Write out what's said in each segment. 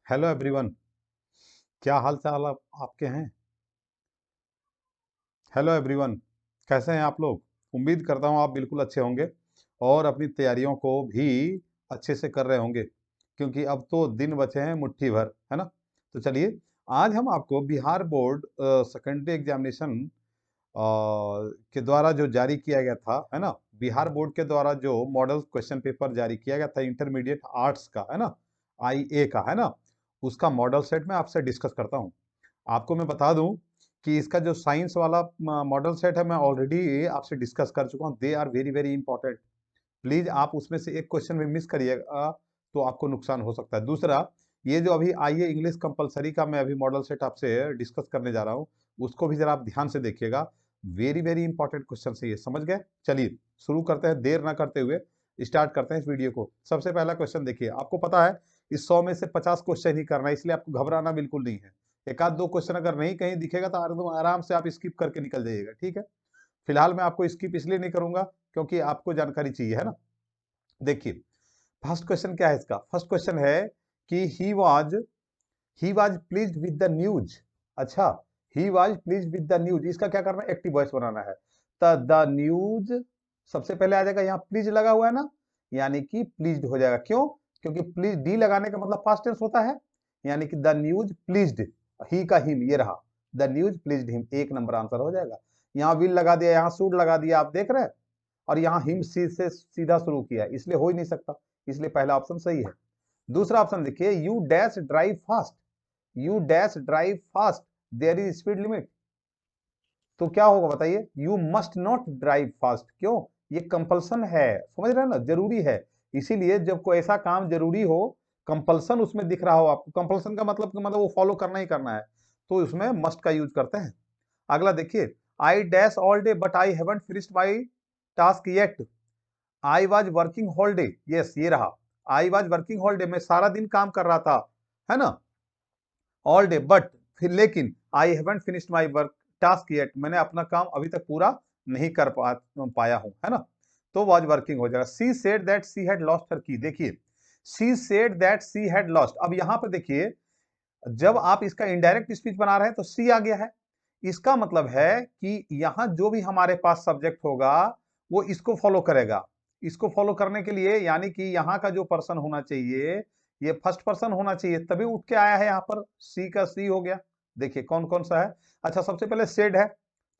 Hello everyone. क्या हाल चाल आपके हैं? हेलो एवरीवन, कैसे हैं आप लोग? उम्मीद करता हूं आप बिल्कुल अच्छे होंगे और अपनी तैयारियों को भी अच्छे से कर रहे होंगे, क्योंकि अब तो दिन बचे हैं मुट्ठी भर, है ना? तो चलिए, आज हम आपको बिहार बोर्ड सेकेंडरी एग्जामिनेशन के द्वारा जो जारी किया गया था, है ना? बिहार बोर्ड के द्वारा जो मॉडल क्वेश्चन पेपर जारी किया गया था इंटरमीडिएट आर्ट्स का, है ना? IA का, है ना? उसका मॉडल सेट मैं आपसे डिस्कस करता हूँ। आपको मैं बता दूं कि इसका जो साइंस वाला मॉडल सेट है, मैं ऑलरेडी आपसे डिस्कस कर चुका हूँ। They are very very important. Please आप उसमें से एक क्वेश्चन में मिस करिएगा तो आपको नुकसान हो सकता है। दूसरा, ये जो अभी IA इंग्लिश कंपलसरी का मैं अभी मॉडल सेट आपसे डिस्कस करने जा रहा हूँ, उसको भी जरा आप ध्यान से देखिएगा। वेरी वेरी इंपॉर्टेंट क्वेश्चन है ये, समझ गए? चलिए शुरू करते हैं, देर ना करते हुए स्टार्ट करते हैं इस वीडियो को। सबसे पहला क्वेश्चन देखिए, आपको पता है इस 100 में से 50 क्वेश्चन ही करना है, इसलिए आपको घबराना बिल्कुल नहीं है। एक आध दो क्वेश्चन अगर नहीं कहीं दिखेगा तो आराम से आप स्किप करके निकल जाइएगा, ठीक है? फिलहाल मैं आपको स्किप इसलिए नहीं करूंगा क्योंकि आपको जानकारी चाहिए, है ना? देखिए, फर्स्ट क्वेश्चन क्या है इसका? फर्स्ट क्वेश्चन है कि he was pleased with the news. अच्छा, he was pleased with the news, इसका क्या करना है? एक्टिव वॉइस बनाना है। द न्यूज सबसे पहले आ जाएगा, यहाँ प्लीज लगा हुआ है ना, यानी कि प्लीज्ड हो जाएगा। क्यों? क्योंकि प्लीज डी लगाने का मतलब पास्ट टेंस होता है, यानी कि द न्यूज प्लीज्ड ही का हिम, ये रहा द न्यूज प्लीज्ड हिम, एक नंबर आंसर हो जाएगा। यहाँ विल लगा दिया, यहाँ शुड लगा दिया, आप देख रहे हैं, और यहाँ हिम सी से सीधा शुरू किया, इसलिए हो ही नहीं सकता, इसलिए पहला ऑप्शन सही है। दूसरा ऑप्शन देखिए, you dash drive fast, you dash drive fast, there is speed limit. तो क्या होगा बताइए? You must not drive fast. क्यों? ये कंपल्सन है, समझ रहे हैं ना, जरूरी है। इसीलिए जब कोई ऐसा काम जरूरी हो, कंपल्सन उसमें दिख रहा हो आपको, कंपल्सन का मतलब वो फॉलो करना ही करना है, तो उसमें मस्ट का यूज करते हैं। अगला देखिए, I dash all day but I haven't finished my task yet. I was working whole day, yes ये रहा, I was working whole day, मैं सारा दिन काम कर रहा था, है ना? ऑल डे बट, फिर लेकिन, आई haven't finished my work task yet, मैंने अपना काम अभी तक पूरा नहीं कर पाया हूं, है ना? तो वॉज वर्किंग हो जाएगा। She said that she had lost her की, देखिए she said that she had lost. अब यहां पर देखिए, जब आप इसका इनडायरेक्ट स्पीच बना रहे हैं तो सी आ गया है, इसका मतलब है कि यहां जो भी हमारे पास सब्जेक्ट होगा वो इसको फॉलो करेगा। इसको फॉलो करने के लिए यानी कि यहाँ का जो पर्सन होना चाहिए, ये फर्स्ट पर्सन होना चाहिए, तभी उठ के आया है यहाँ पर, सी का सी हो गया। देखिए कौन कौन सा है। अच्छा, सबसे पहले सेड है,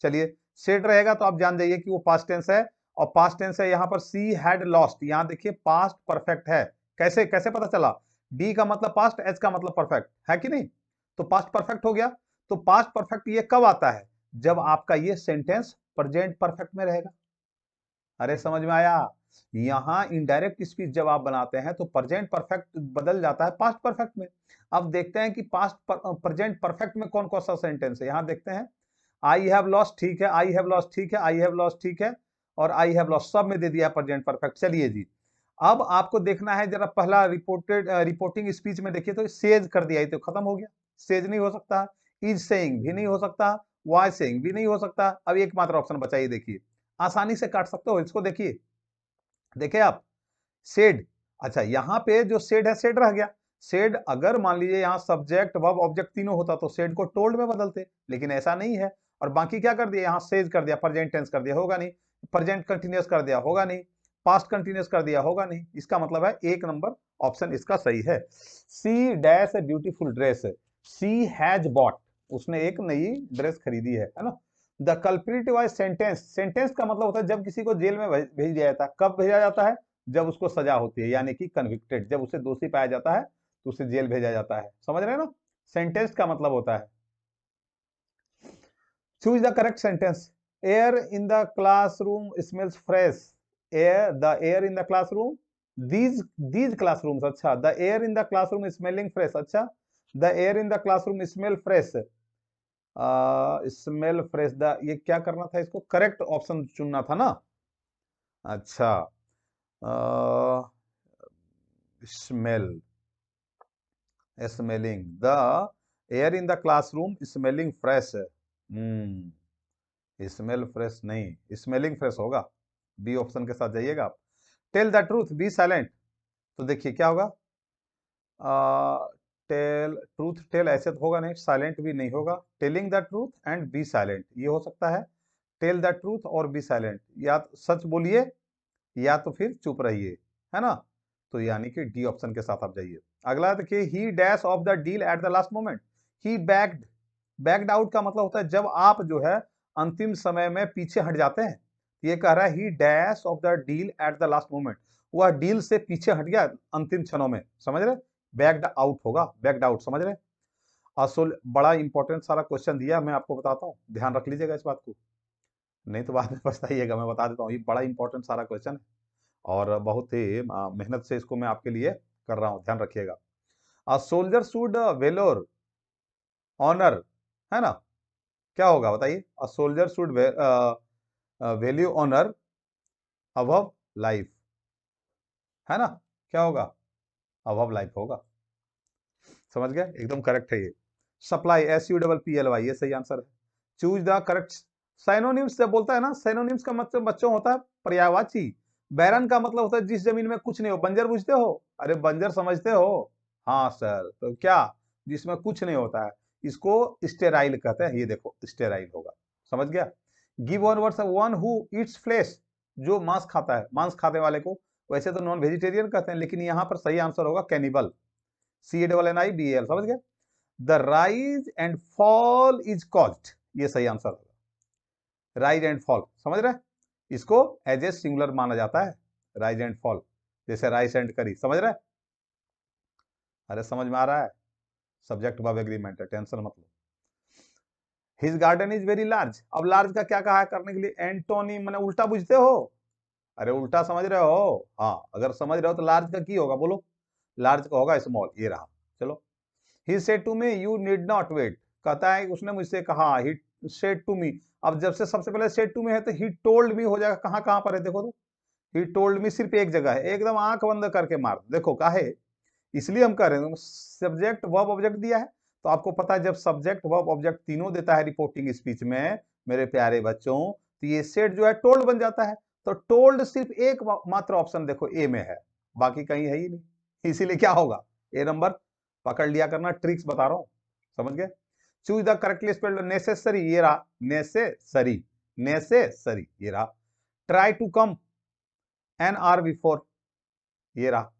चलिए सेड रहेगा तो आप जान जाइए कि वो पास्ट टेंस है, और पास्ट टेंस है यहाँ पर। सी हैड लॉस्ट, यहाँ देखिए पास्ट परफेक्ट है। कैसे कैसे पता चला? डी का मतलब पास्ट, एच का मतलब परफेक्ट है कि नहीं, तो पास्ट परफेक्ट हो गया। तो पास्ट परफेक्ट ये कब आता है? जब आपका ये सेंटेंस प्रेजेंट परफेक्ट में रहेगा। अरे समझ में आया? यहां इनडायरेक्ट स्पीच जब आप बनाते हैं तो प्रेजेंट परफेक्ट बदल जाता है पास्ट परफेक्ट में। अब देखते हैं कि पास्ट प्रेजेंट परफेक्ट में कौन कौन सा सेंटेंस है, यहां देखते हैं। आई हैव लॉस्ट ठीक है, आई हैव लॉस्ट ठीक है, आई हैव लॉस्ट ठीक है, और आई हैव लॉस्ट सब में दे दिया प्रेजेंट परफेक्ट। चलिए जी, अब आपको देखना है जरा, पहला रिपोर्टिंग स्पीच में देखिए तो सेज कर दिया, ये तो खत्म हो गया। सेज नहीं हो सकता, इज सेइंग भी नहीं हो सकता, वाज सेइंग भी नहीं हो सकता। अब एकमात्र ऑप्शन बचा, ये देखिए, आसानी से काट सकते हो इसको, देखिए देखिए आप, सेड। अच्छा, यहाँ पे जो सेड है, सेड रह गया। सेड अगर मान लीजिए यहाँ सब्जेक्ट वर्ब ऑब्जेक्ट तीनों होता तो सेड को टोल्ड में बदलते, लेकिन ऐसा नहीं है। और बाकी क्या कर दिया, यहाँ सेज कर दिया, प्रेजेंट टेंस कर दिया, होगा नहीं। प्रेजेंट कंटिन्यूअस कर दिया, होगा नहीं। पास्ट कंटिन्यूअस कर दिया, होगा नहीं। इसका मतलब है एक नंबर ऑप्शन इसका सही है। She dash a beautiful dress, she has bought, उसने एक नई ड्रेस खरीदी है ना? The culprit was sentence, sentence का मतलब होता है जब किसी को जेल में भेज दिया जाता है। कब भेजा जाता है? जब उसको सजा होती है, यानी कि कन्विक्टेड, जब उसे दोषी पाया जाता है तो उसे जेल भेजा जाता है। समझ रहे हैं ना? सेंटेंस का मतलब होता है। Choose the correct sentence. Air in the classroom smells fresh, air, the air in the classroom, these these classrooms, अच्छा, the air in the classroom smelling fresh, अच्छा, the air in the classroom smell fresh, smell fresh, the, ये क्या करना था, इसको correct option चुनना था ना। अच्छा, smell, smelling the air in the classroom smelling fresh, smell fresh नहीं, स्मेलिंग फ्रेश होगा। बी ऑप्शन के साथ जाइएगा आप। Tell the truth be silent, तो देखिए क्या होगा, ट्रूथ टेल ऐसे तो होगा नहीं, साइलेंट भी नहीं होगा। Telling the truth and be silent ये हो सकता है। टेल द ट्रूथ और बी साइलेंट, या तो सच बोलिए या तो फिर चुप रहिए, है ना। तो यानी कि डी ऑप्शन के साथ आप जाइए। अगला देखिए, ही dash of the deal at the last moment. He backed, backed out का मतलब होता है जब आप जो है अंतिम समय में पीछे हट जाते हैं। ये कह रहा है ही dash of the deal at the last moment, वह डील से पीछे हट गया अंतिम क्षणों में, समझ रहे। बैक्ड आउट होगा, बैक्ड आउट, समझ रहे। असल बड़ा इंपॉर्टेंट सारा क्वेश्चन दिया, मैं आपको बताता हूँ, ध्यान रख लीजिएगा इस बात को, नहीं तो बाद में पछताइएगा। मैं बता देता हूँ, ये बड़ा इंपॉर्टेंट सारा क्वेश्चन है और बहुत ही मेहनत से इसको मैं आपके लिए कर रहा हूँ, ध्यान रखिएगा। A soldier should valour honour, है ना, क्या होगा बताइए। A soldier should value honour above life, है ना, क्या होगा, अबव लाइफ होगा। समझ गया, एकदम करेक्ट है ये। सप्लाई, SUPPLY, ये सही आंसर है। Choose the correct. साइनोनिम्स जब बोलता है ना, साइनोनिम्स का मतलब बच्चों होता है पर्यायवाची। बैरन का मतलब होता है जिस जमीन में कुछ नहीं हो। बंजर बुझते हो, अरे बंजर समझते हो, हाँ सर, तो क्या, जिसमें कुछ नहीं होता है, इसको स्टेराइल कहते हैं। ये देखो स्टेराइल होगा, समझ गया। Give one words, one who eats flesh, जो मांस खाता है, मांस खाने वाले को वैसे तो नॉन वेजिटेरियन कहते हैं, लेकिन यहां पर सही आंसर होगा कैनिबल, CANNIBAL, समझ गया। The rise and fall is caused, ये सही आंसर होगा, राइज एंड फॉल, समझ रहे। इसको एज ए सिंगुलर माना जाता है, राइज एंड फॉल, जैसे राइस एंड करी, समझ रहे। अरे समझ में आ रहा है, सब्जेक्ट वर्ब एग्रीमेंट है, टेंशन मत लो। His garden is very large, अब लार्ज का क्या कहा है करने के लिए, एंटोनी, मैंने उल्टा बुझते हो, अरे उल्टा समझ रहे हो, हाँ अगर समझ रहे हो तो लार्ज का की होगा, बोलो। लार्ज का होगा स्मॉल, ये रहा। चलो, he said to me you need not wait, कहता है उसने मुझसे कहा, he said to me। अब जब से सबसे पहले said to me है तो he told me हो जाएगा, कहां कहां पर है देखो तो। he told me सिर्फ एक जगह है, एकदम आंख बंद करके मार देखो, काहे, इसलिए हम कह रहे हैं सब्जेक्ट वर्ब ऑब्जेक्ट दिया है। तो आपको पता है जब सब्जेक्ट वर्ब ऑब्जेक्ट तीनों देता है रिपोर्टिंग स्पीच में, मेरे प्यारे बच्चों, तो ये सेट जो है टोल्ड बन जाता है। तो टोल्ड सिर्फ एक मात्र ऑप्शन देखो ए में है, बाकी कहीं है ही नहीं, इसीलिए क्या होगा, ए नंबर पकड़ लिया करना, ट्रिक्स बता रहा हूं, समझ गए। Choose the correctly spelled necessary, ये रहा नेसेसरी, नेसेसरी ये रहा। Try to come N R before, ये रहा,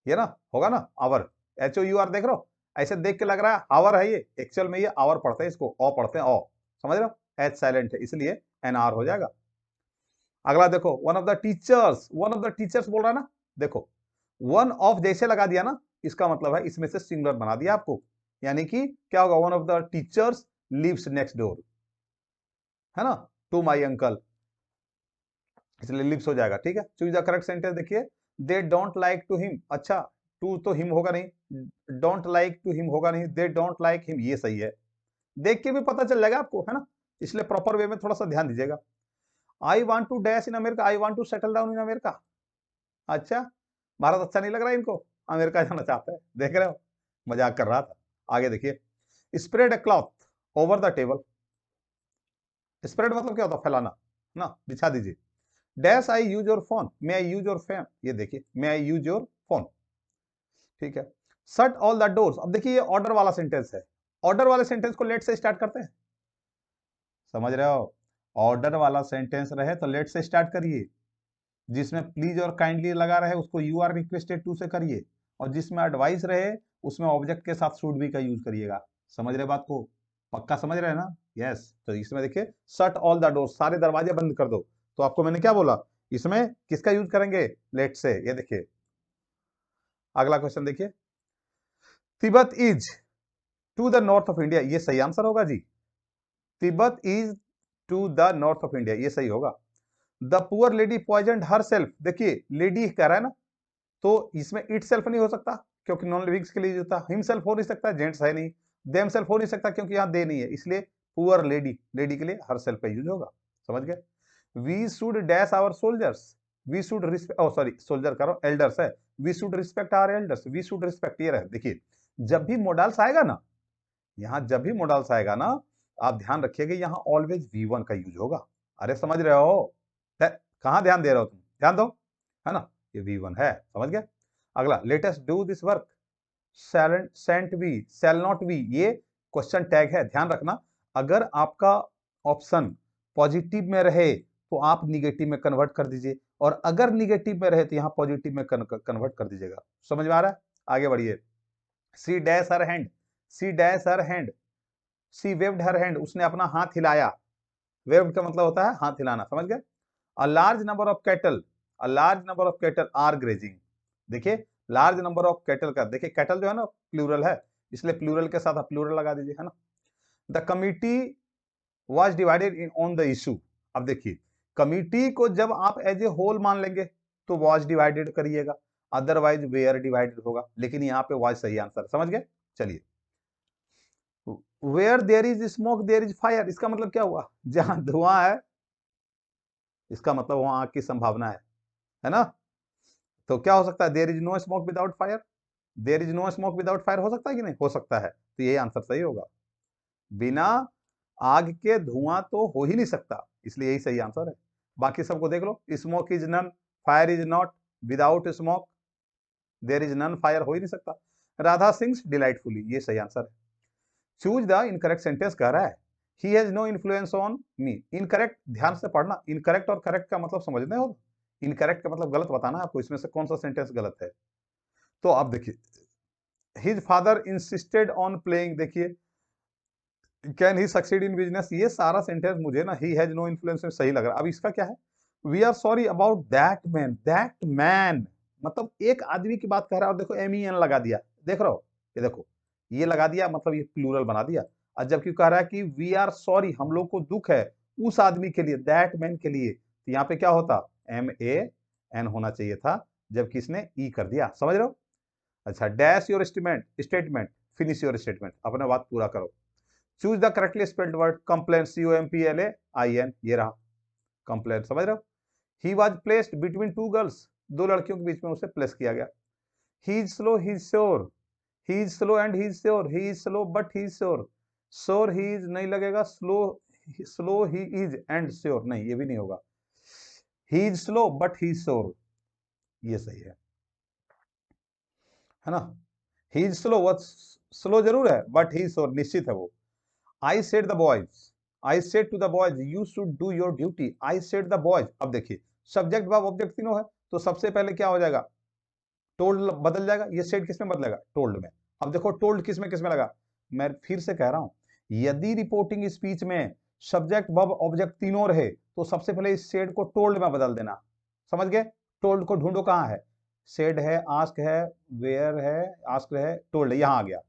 ये ना होगा ना, आवर, HOUR देख रहे हो, ऐसे देख के लग रहा है आवर है, ये एक्चुअल में ये आवर पढ़ते हैं, इसको ओ पढ़ते हैं, ओ, समझ रहे हो, एच साइलेंट है इसलिए NR हो जाएगा। अगला देखो, one of the teachers, one of the teachers बोल रहा है ना, देखो वन ऑफ जैसे लगा दिया ना, इसका मतलब है इसमें से सिंगुलर बना दिया आपको, यानी कि क्या होगा, one of the teachers lives next door, है ना, टू माई अंकल, इसलिए लिव्स हो जाएगा, ठीक है। चूज द करेक्ट सेंटेंस देखिए, they don't like to him, अच्छा टू तो हिम होगा नहीं, डोंट लाइक टू हिम होगा नहीं, दे डोंट लाइक हिम, ये सही है, देख के भी पता चल जाएगा आपको, है ना, इसलिए प्रॉपर वे में थोड़ा सा ध्यान दीजिएगा। I want to dash in America, I want to settle down in America, अच्छा भारत अच्छा नहीं लग रहा है इनको, अमेरिका जाना चाहता है, देख रहे हो, मजाक कर रहा था। आगे देखिए, spread a cloth over the table, spread मतलब क्या होता है, फैलाना ना, बिछा दीजिए। Dash I use your phone, may I use your fan, ये देखिए मे आई यूज योर फोन, ठीक है। शट ऑल द डोर्स, अब देखिए ये ऑर्डर वाला सेंटेंस है, ऑर्डर वाले सेंटेंस को लेट से स्टार्ट करते हैं, समझ रहे हो, ऑर्डर वाला सेंटेंस रहे तो लेट से स्टार्ट करिए, जिसमें प्लीज और काइंडली लगा रहे उसको यू आर रिक्वेस्टेड टू से करिए, और जिसमें एडवाइस रहे उसमें ऑब्जेक्ट के साथ शुड बी का यूज करिएगा, समझ रहे बात को, पक्का समझ रहे हैं ना, यस। तो इसमें देखिए शट ऑल द डोर, सारे दरवाजे बंद कर दो, तो आपको मैंने क्या बोला, इसमें किसका यूज करेंगे, लेट से, ये देखिए। अगला क्वेश्चन देखिए, Tibet is to the north of India, ये सही आंसर होगा जी, Tibet is to the north of India, ये सही होगा। The poor lady poisoned herself, देखिए लेडी कह रहा है ना, तो इसमें इट सेल्फ नहीं हो सकता क्योंकि नॉन लिविंग्स के लिए जो था, हिमसेल्फ हो नहीं सकता, जेंट्स है नहीं, देम सेल्फ हो नहीं सकता क्योंकि यहाँ दे नहीं है, इसलिए पुअर लेडी, लेडी के लिए हर सेल्फ का यूज होगा, समझ गए। We should dash our soldiers, we should respect, sorry soldier करो, एल्डर्स है, we should respect our elders, we should respect, ये रहे। देखिए जब भी मोडाल्स आएगा ना, यहाँ जब भी मोडाल्स आएगा ना, आप ध्यान रखिएगा यहाँ ऑलवेज V1 का यूज होगा, अरे समझ रहे हो, कहां ध्यान दे रहे हो तुम, ध्यान दो, है ना, ये V1 है, समझ गया। अगला, let us do this work, shan't we, shall not we, ये क्वेश्चन टैग है, ध्यान रखना। अगर आपका ऑप्शन पॉजिटिव में रहे तो आप निगेटिव में कन्वर्ट कर दीजिए, और अगर निगेटिव में रहे तो यहां पॉजिटिव में कन्वर्ट कर दीजिएगा। समझ में आ रहा है? आगे बढ़िए। She dash her hand, she dash her hand, she waved her hand, उसने अपना हाथ हिलाया। वेव्ड का मतलब होता है हाथ हिलाना, समझ गए? A large number of cattle, a large number of cattle are grazing. देखिए लार्ज नंबर ऑफ कैटल का, देखिए कैटल जो है ना प्लूरल है, इसलिए प्लूरल के साथ आप प्लूरल लगा दीजिए, है ना। The committee was divided in on the issue. अब देखिए कमिटी को जब आप एज ए होल मान लेंगे तो वाज डिवाइडेड करिएगा, अदरवाइज वेयर डिवाइडेड होगा, लेकिन यहाँ पे वाज सही आंसर, समझ गए? चलिए, where there is smoke there is fire, इसका मतलब क्या हुआ? जहां धुआं है इसका मतलब वहां आग की संभावना है ना। तो क्या हो सकता है? There is no smoke without fire, there is no smoke without fire, हो सकता है कि नहीं? हो सकता है, तो यही आंसर सही होगा। बिना आग के धुआं तो हो ही नहीं सकता, इसलिए यही सही आंसर है। बाकी सबको देख लो, smoke is none, fire is not, without smoke there is none fire, हो ही नहीं सकता। राधा सिंग्स डिलाइटफुली, ये सही आंसर है। चूज द इनकरेक्ट सेंटेंस कह रहा है, he has no influence on me. Incorrect ध्यान से पढ़ना, इनकरेक्ट और करेक्ट का मतलब समझते हो? इनकरेक्ट का मतलब गलत बताना है आपको, इसमें से कौन सा सेंटेंस गलत है। तो आप देखिए, his father insisted on playing, देखिए can he succeed in business, ये सारा सेंटेंस मुझे ना ही हैज नो इन्फ्लुएंस में सही लग रहा है। अब इसका क्या है? We are sorry about that man, मतलब एक आदमी की बात कह रहा है और देखो MEN लगा दिया, देख रहे हो? ये देखो, ये लगा दिया, मतलब ये प्लूरल बना दिया। और जबकि कह रहा है कि वी आर सॉरी, हम लोग को दुख है उस आदमी के लिए, दैट मैन के लिए, तो यहाँ पे क्या होता? MAN होना चाहिए था, जबकि इसने ई कर दिया, समझ रहे हो? अच्छा, dash your statement, statement finish your statement, अपना बात पूरा करो। Choose the correctly spelled word, complain, COMPLAIN, ये रहा कंप्लेन, समझ रहे हो? He was placed between two girls, दो लड़कियों के बीच में उसे प्लेस किया गया। ही is slow, he is sure, he is slow and he is sure, he is slow but he is sure, sure he is नहीं लगेगा, slow slow he is and sure नहीं, ये भी नहीं होगा। He is slow but he is sure, ये सही है ना। ही इज स्लो, वो स्लो जरूर है, बट ही इज श्योर, निश्चित है वो। I said the boys, I said to the boys you should do your duty, I said the boys. अब देखिए सब्जेक्ट वर्ब ऑब्जेक्ट तीनों है, तो सबसे पहले क्या हो जाएगा? टोल्ड बदल जाएगा, ये सेड किस में बदलेगा? टोल्ड में। अब देखो टोल्ड किस में लगा? मैं फिर से कह रहा हूं, यदि रिपोर्टिंग स्पीच में सब्जेक्ट वर्ब ऑब्जेक्ट तीनों रहे तो सबसे पहले इस सेड को टोल्ड में बदल देना, समझ गए? टोल्ड को ढूंढो, कहां है? सेड है, आस्क है, वेयर है, आस्क है, टोल्ड, यहां आ गया,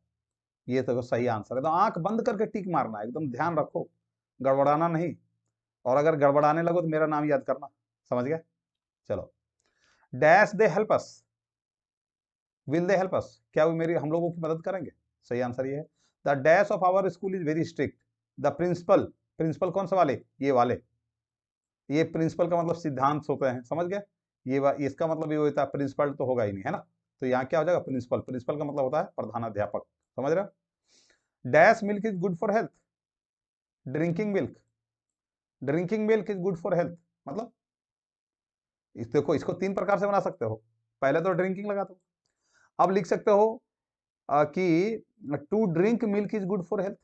ये तो सही आंसर है। तो आंख बंद करके टिक मारना, एकदम ध्यान रखो, गड़बड़ाना नहीं, और अगर गड़बड़ाने लगो तो मेरा नाम याद करना, समझ गए? चलो, dash they help us, will they help us, क्या वो मेरी हम लोगों की मदद करेंगे? सही आंसर ये है। The dash of our school is very strict, the principal, principal कौन सा वाले? ये वाले, ये प्रिंसिपल का मतलब सिद्धांत होते हैं, समझ गए? इसका मतलब ये होता है, प्रिंसिपल तो होगा ही नहीं, है ना। तो यहाँ क्या हो जाएगा? प्रिंसिपल, प्रिंसिपल का मतलब होता है प्रधानाध्यापक, समझ रहे हो? Dash milk is good for health, drinking milk, drinking milk is good for health, मतलब देखो इसको तीन प्रकार से बना सकते हो, पहले तो ड्रिंकिंग लगा दो, अब लिख सकते हो कि to drink milk is good for health,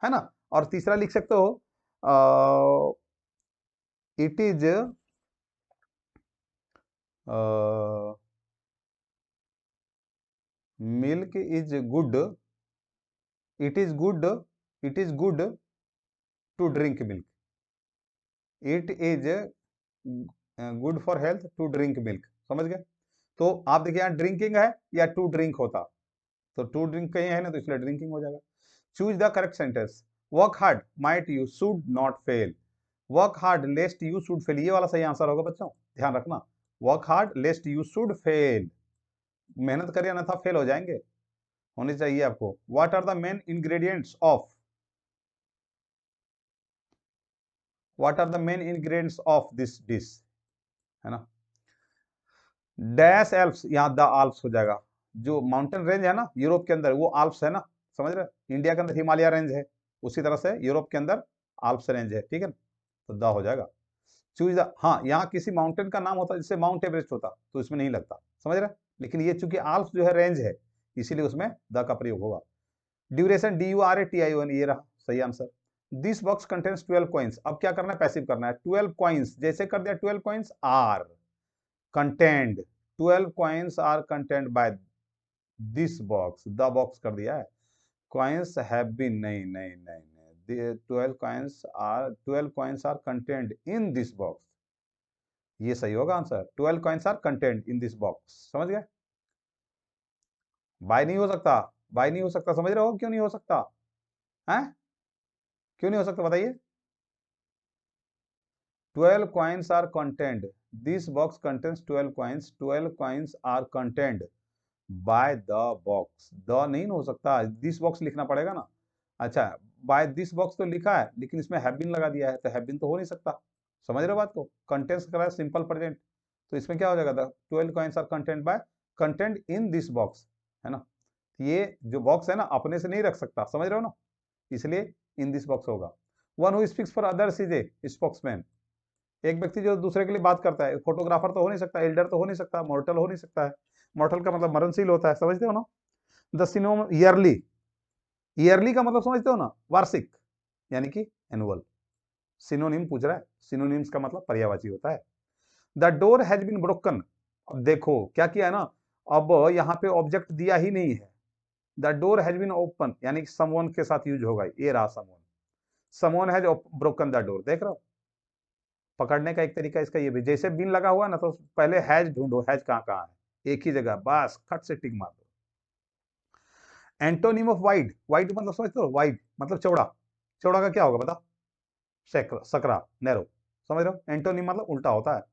है ना। और तीसरा लिख सकते हो it is milk is good, it is good, it is good to drink milk, it is good for health to drink milk, समझ गए? तो आप देखिए यहाँ ड्रिंकिंग है या टू ड्रिंक होता, तो टू ड्रिंक कहीं है ना, तो इसलिए ड्रिंकिंग हो जाएगा। Choose the correct sentence, work hard might you should not fail, work hard lest you should fail, ये वाला सही आंसर होगा बच्चों, ध्यान रखना। Work hard lest you should fail, मेहनत करिए अन्यथा फेल हो जाएंगे, होनी चाहिए आपको। What are the main ingredients of, what are the main ingredients of this dish, है ना। डैश एल्प्स, यहाँ द आल्प्स हो जाएगा, जो माउंटेन रेंज है ना यूरोप के अंदर, वो आल्प्स है ना, समझ रहे? इंडिया के अंदर हिमालय रेंज है, उसी तरह से यूरोप के अंदर आल्प्स रेंज है, ठीक है ना, तो द हो जाएगा। चूज द, हाँ यहाँ किसी माउंटेन का नाम होता है, जैसे माउंट एवरेस्ट होता तो इसमें नहीं लगता, समझ रहे? लेकिन ये चूंकि आल्प्स जो है रेंज है, इसीलिए उसमें द का प्रयोग होगा। ड्यूरेशन DURATION, ये रहा सही answer. This box contains 12 coins. अब क्या करना है, पैसिव करना है। 12 कॉइन्स, जैसे कर दिया 12 coins are contained, 12 coins are contained by this box, the box कर दिया है। कॉइन्स हैव बीन, नहीं नहीं नहीं नहीं, 12 coins are contained in this box, ये सही होगा answer. 12 coins are contained in this box, समझ गए। बाय नहीं हो सकता, बाय नहीं हो सकता, समझ रहे हो क्यों नहीं हो सकता है, क्यों नहीं हो सकता बताइए। 12 coins are contained, this box contains 12 coins, 12 coins are contained by the box, the नहीं हो सकता, दिस बॉक्स लिखना पड़ेगा ना। अच्छा, बाय दिस बॉक्स तो लिखा है लेकिन इसमें हैव बीन लगा दिया है, तो हैव बीन तो हो नहीं सकता, समझ रहे हो बात को। कंटेंट्स करा है सिंपल प्रेजेंट, तो इसमें क्या हो जाएगा, the 12 coins are content by, content in this box, है ना। ये जो बॉक्स है ना अपने से नहीं रख सकता, समझ रहे हो ना, इसलिए इन दिस बॉक्स होगा। One who speaks for others is a spokesman, एक व्यक्ति जो दूसरे के लिए बात करता है, फोटोग्राफर तो हो नहीं सकता, एल्डर तो हो नहीं सकता, मॉर्टल हो नहीं सकता है, मॉर्टल का मतलब मरणशील होता है, समझते हो ना। द सिनोम ईयरली, ईयरली का मतलब समझते हो ना, वार्षिक, यानी कि एनुअल। सिनोनिम पूछ रहा है, सिनोनिम्स का मतलब पर्यायवाची होता है। The door has been broken, अब देखो क्या किया है ना, अब यहाँ पे ऑब्जेक्ट दिया ही नहीं है। The door has been open, यानी कि समवन के साथ यूज होगा, ये रहा someone, someone has broken the door, देख रहे हो। पकड़ने का एक तरीका इसका ये भी, जैसे बिन लगा हुआ ना तो पहले हैज ढूंढो, हैज कहाँ कहाँ है, एक ही जगह, बस खट से टिक मार दो। एंटोनिम ऑफ वाइड, वाइड मतलब समझते हो, वाइड मतलब चौड़ा, चौड़ा का क्या होगा बता, सकरा, नैरो, समझ रहे हो। एंटोनिम मतलब उल्टा होता है।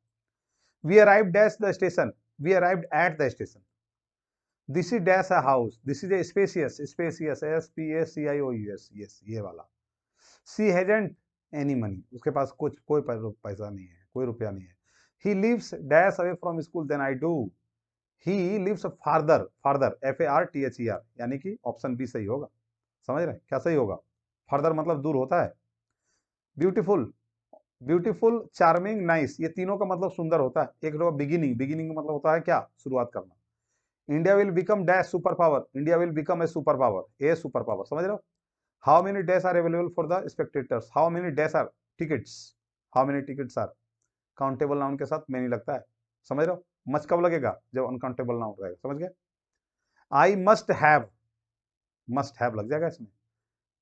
We arrived dash the station, we arrived at the station. This is dash a house, this is a spacious, spacious SPACIOUS, yes ये वाला। शी हैजंट एनी मनी, उसके पास कुछ कोई पैसा नहीं है, कोई रुपया नहीं है। He lives dash away from school than I do, he lives farther, farther FARTHER, यानी कि ऑप्शन बी सही होगा, समझ रहे क्या सही होगा, फार्दर मतलब दूर होता है। ब्यूटीफुल, ब्यूटीफुल, चार्मिंग, नाइस, ये तीनों का मतलब सुंदर होता है। एक होगा बिगिनिंग, बिगिनिंग का मतलब होता है क्या, शुरुआत करना। India will become dash super power, India will become a super power, a super power, समझ रहे हो। How many dash are available for the spectators, how many dash are tickets, how many tickets are, countable noun के साथ many लगता है, समझ रहे हो। मच कब लगेगा, जब अनकाउंटेबल नाउन रहेगा, समझ गए। आई मस्ट हैव लग जाएगा इसमें।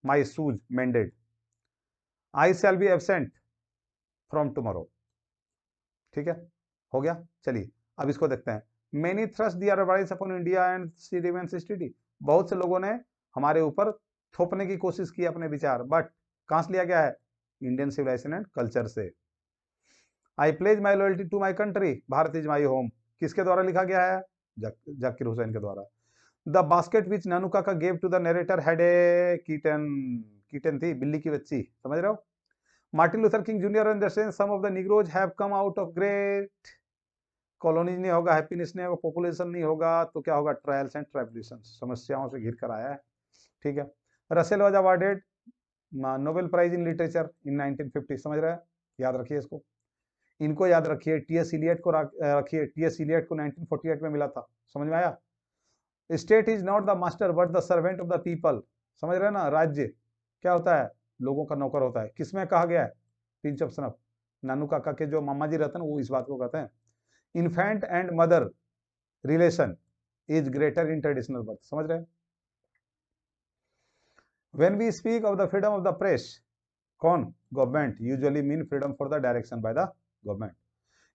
My shoes mended, I shall be absent from tomorrow, ठीक है, हो गया। चलिए अब इसको देखते हैं। Many thrust their rise upon India and she remains study, बहुत से लोगों ने हमारे ऊपर थोपने की कोशिश की अपने विचार, बट कहां से लिया गया है, इंडियन सिविलाइजेशन एंड कल्चर से। I pledge my loyalty to my country, Bharat is my home, किसके द्वारा लिखा गया है, जाकिर हुसैन के द्वारा। The basket which Nanu Kaka gave to the narrator had a kitten, kitten थी बिल्ली की बच्ची, समझ रहे हो। Martin Luther King Junior understand some of the negroes have come out of great colonies, नहीं होगा, हैप्पीनेस नहीं होगा, पॉपुलेशन नहीं होगा, तो क्या होगा, ट्रायल्स एंड ट्रिब्यूलेशन, समस्याओं से घिर कर आया है, ठीक है। Russell was awarded Nobel Prize in literature in 1950, समझ रहे हैं, याद रखिए इसको, इनको याद रखिए। टीएस इलियट को रखिए, टीएस इलियट को 1948 में मिला था, समझ में आया। State is not the master but the servant of the people, समझ रहे हैं ना। राज्य क्या होता है, लोगों का नौकर होता है, किसमें कहा गया है, पिंच ऑफ सनफ, नानू काका के जो मामा जी रहते हैं वो इस बात को कहते हैं। Infant and mother relation is greater in traditional birth, समझ रहे हैं। When we speak of the freedom of the press, कौन, government, usually mean freedom for the direction by the government.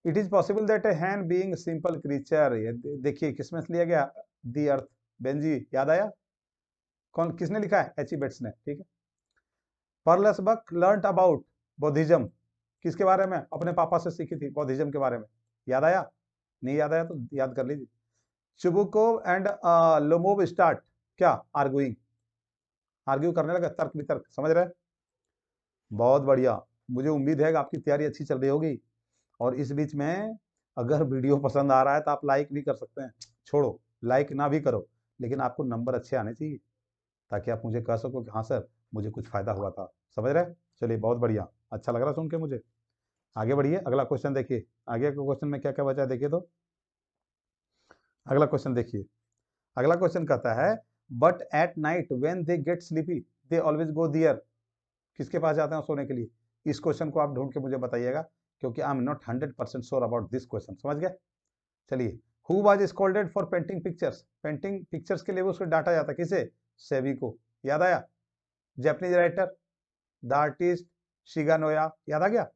It is possible that a human being simple creature, देखिए किसमें से लिया गया, दी अर्थ, Benji, याद आया, कौन किसने लिखा है, एच ई बेट्स ने, ठीक है। पर्लस बक लर्नड अबाउट बौद्धिज्म, किसके बारे में, अपने पापा से सीखी थी बौद्धिज्म के बारे में, याद आया, नहीं याद आया तो याद कर लीजिए। चुबुकोव एंड लोमोव स्टार्ट क्या, आर्गुइंग, आर्ग्यू करने लगा, तर्क वितर्क, समझ रहे हैं। बहुत बढ़िया, मुझे उम्मीद है कि आपकी तैयारी अच्छी चल रही होगी। और इस बीच में अगर वीडियो पसंद आ रहा है तो आप लाइक भी कर सकते हैं, छोड़ो लाइक ना भी करो, लेकिन आपको नंबर अच्छे आने चाहिए, ताकि आप मुझे कह सको कि हाँ सर मुझे कुछ फायदा हुआ था, समझ रहे। चलिए बहुत बढ़िया, अच्छा लग रहा सुन के मुझे। आगे बढ़िए, अगला क्वेश्चन देखिए, आगे के क्वेश्चन में क्या क्या बचा है देखिए। तो अगला क्वेश्चन देखिए, अगला क्वेश्चन कहता है but at night when they get sleepy they always go there. किसके पास जाते हैं सोने के लिए? इस क्वेश्चन को आप ढूंढ के मुझे बताइएगा, क्योंकि I am not 100% sure about this question. समझ गए? चलिए, who was scolded for painting pictures? Painting pictures के लिए उसको डांटा जाता, किसे? सेबी को। याद आया? जापानीज राइटर, द आर्टिस्ट, शिगानोया, याद आ गया?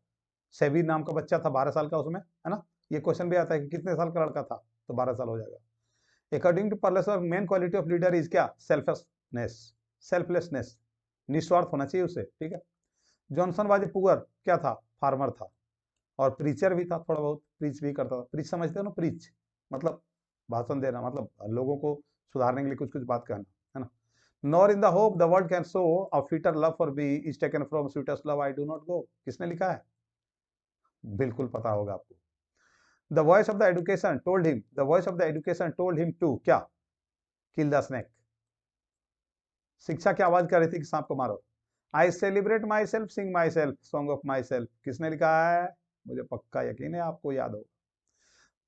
सेबी नाम का बच्चा था 12 साल का उसमें, है ना? ये क्वेश्चन भी आता है कि कितने साल का लड़का था, तो 12 साल हो जाएगा। अकॉर्डिंग टू पर्लेसर main quality of leader is क्या? सेल्फलेसनेस, सेल्फलेसनेस, निस्वार्थ होना चाहिए उसे, ठीक है। जॉनसन वाज पुअर, क्या था? फार्मर था, और प्रीचर भी था, थोड़ा बहुत प्रीच भी करता था। प्रीच समझते हो ना? प्रीच मतलब भाषण देना, मतलब लोगों को सुधारने के लिए कुछ कुछ बात कहना, है ना। Nor in the hope the world can show a fitter love for me is taken from sweetest love I do not go. किसने लिखा है? बिल्कुल पता होगा आपको। The voice of the education told him, the voice of the education told him to क्या? Kill the snake. शिक्षा की आवाज कर रही थी कि सांप को मारो। I celebrate myself, sing myself, song of myself. किसने लिखा है? मुझे पक्का यकीन है आपको याद होगा।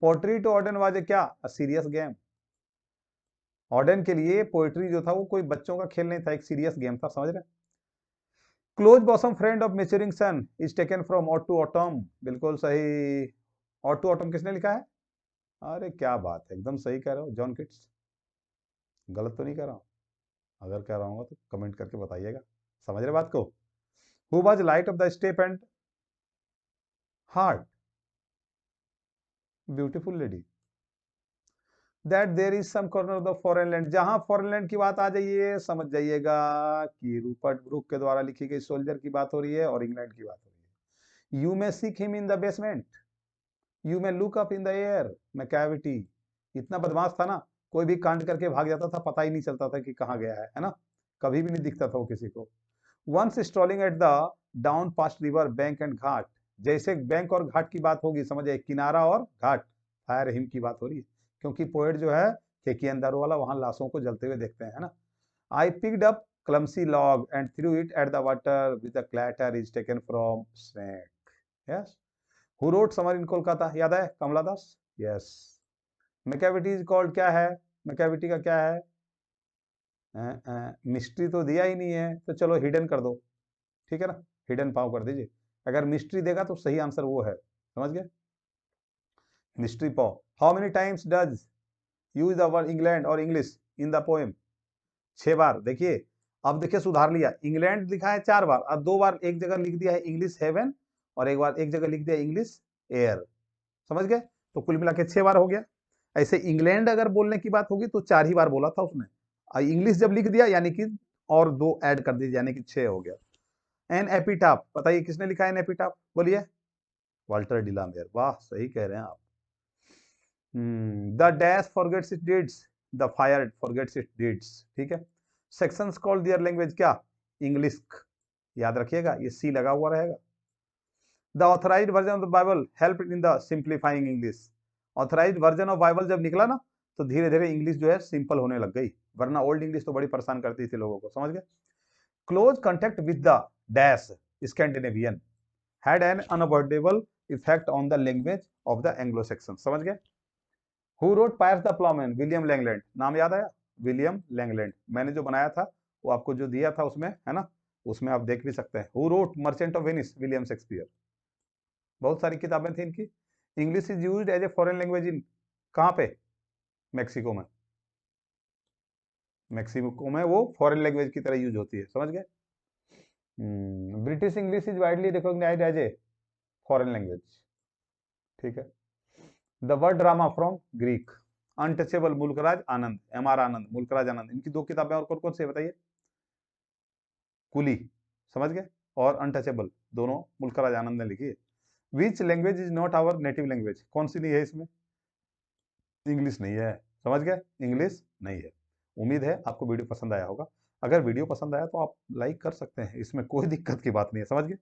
पोट्री टू ऑर्डन वाज क्या? A serious game. ऑर्डन के लिए पोएट्री जो था वो कोई बच्चों का खेल नहीं था, एक सीरियस गेम था। समझ रहे? Close bosom friend of maturing sun is taken from ode to autumn. बिल्कुल सही। ऑट टू ऑटम किसने लिखा है? अरे क्या बात है, एकदम सही कह रहे हो, जॉन किट्स। गलत तो नहीं कह रहा हूं? अगर कह रहा हूँ तो कमेंट करके बताइएगा। समझ रहे बात को? Who was light of the step and heart? Beautiful lady. That there is some corner of the foreign land. जहां फॉरेन लैंड की बात आ जाइए, समझ जाइएगा कि रूपर्ट ब्रूक के द्वारा लिखी गई सोल्जर की बात हो रही है और इंग्लैंड की बात हो रही है। You may seek him in the basement, you may look up in the air, Macavity. इतना बदमाश था ना, कोई भी कांड करके भाग जाता था, पता ही नहीं चलता था कि कहाँ गया है ना? कभी भी नहीं दिखता था वो किसी को। Once stalling at the down past river bank and ghat. जैसे बैंक और घाट की बात होगी, समझिए किनारा और घाट, फायर हिम की बात हो रही है, क्योंकि पोएट जो है केकी अंदारो वाला वहां लाशों को जलते हुए देखते हैं, है ना। I picked up clumsy log and threw it at the water with the clatter is taken from snake. Yes. Who wrote summer in Kolkata? याद है? Kamala Das. Yes. Macavity is called क्या है? मैकेविटी का क्या है? मिस्ट्री तो दिया ही नहीं है, तो चलो हिडन कर दो, ठीक है ना। हिडन पाव कर दीजिए। अगर मिस्ट्री देगा तो सही आंसर वो है। समझ गए? Mystery pav. How many times does use the word England और इंग्लिश इन द पोएम? 6 बार। देखिए, अब देखिए सुधार लिया। इंग्लैंड लिखा है 4 बार, और 2 बार एक जगह लिख दिया है इंग्लिश हेवन, और एक जगह लिख दिया इंग्लिश एयर। समझ गए? तो कुल मिला के 6 बार हो गया। ऐसे इंग्लैंड अगर बोलने की बात होगी तो 4 ही बार बोला था उसने। इंग्लिश जब लिख दिया यानी कि और 2 ऐड कर दीजिए, यानी कि 6 हो गया। एन एपिटाफ, बताइए किसने लिखा है एन एपिटाफ? बोलिए। वाल्टर डिलामेयर। वाह, सही कह रहे हैं आप। The dash forgets it deeds, the fire forgets it deeds. ठीक है। सेक्शंस कॉल्ड देयर लैंग्वेज क्या? इंग्लिश। याद रखिएगा, ये सी लगा हुआ रहेगा। The authorised version of the Bible help in the simplifying English. Authorised version of Bible जब निकला ना, तो धीरे धीरे इंग्लिश जो है सिंपल होने लग गई, वरना ओल्ड इंग्लिश तो बड़ी परेशान करती थी लोगों को। समझ गए? Close contact with the dash Scandinavian had an unavoidable effect on the language of the Anglo-Saxons। समझ गए? Who wrote Piers the Plowman? William Langland. नाम याद आया? William Langland. मैंने जो बनाया था वो आपको जो दिया था उसमें, है ना, उसमें आप देख भी सकते हैं। Who wrote Merchant of Venice? William Shakespeare. बहुत सारी किताबें थी इनकी। English is used as a foreign language in, कहाँ पे? मैक्सिको में। मैक्सिको में वो फॉरेन लैंग्वेज की तरह यूज होती है। समझ गए? British English is widely recognised as a foreign language. ठीक है। The word drama from Greek. Untouchable Mulk Raj Anand, M R Anand, Mulk Raj Anand, इनकी 2 किताबें और कौन कौन सी बताइए? कुली, समझ गए, और अनटचेबल, दोनों मुल्कराज आनंद ने लिखी है। Which language is not our native language? कौन सी नहीं है इसमें? इंग्लिश नहीं है। समझ गए? इंग्लिश नहीं है। उम्मीद है आपको वीडियो पसंद आया होगा। अगर वीडियो पसंद आया तो आप लाइक कर सकते हैं, इसमें कोई दिक्कत की बात नहीं है। समझ गए?